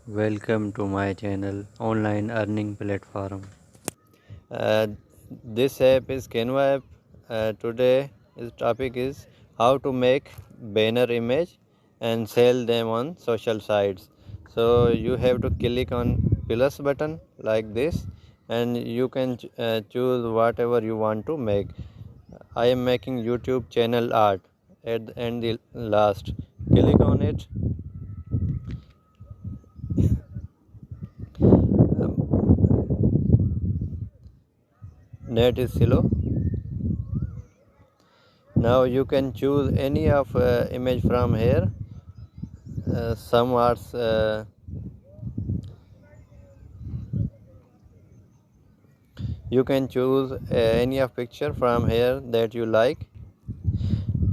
Welcome to my channel, online earning platform. Uh, this app is Canva app. Today his topic is how to make banner image and sell them on social sites. So you have to click on plus button like this, and you can choose whatever you want to make. I am making YouTube channel art at the end the last. Click on it. Net is slow. Now you can choose any of image from here. Some are you can choose any of picture from here that you like.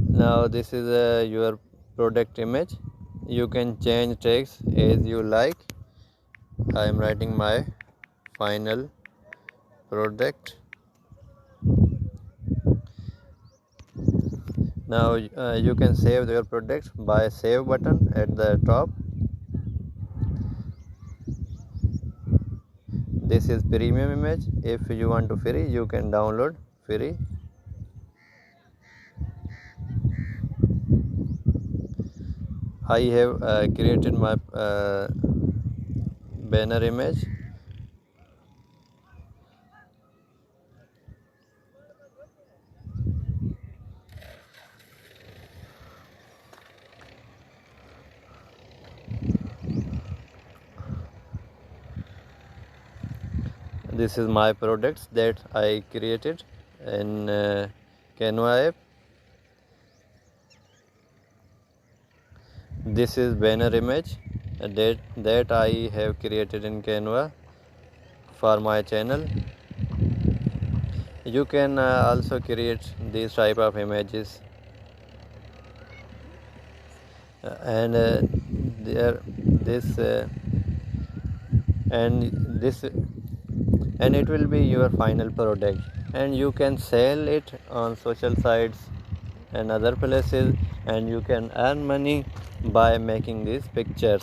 Now this is your product image. You can change text as you like. I am writing my final product. Now you can save your product by save button at the top. This is premium image. If you want to free, you can download free. I have created my banner image. This is my products that I created in Canva app. This is banner image that I have created in Canva for my channel. You can also create these type of images, and there this and this and it will be your final product, and you can sell it on social sites and other places, and you can earn money by making these pictures.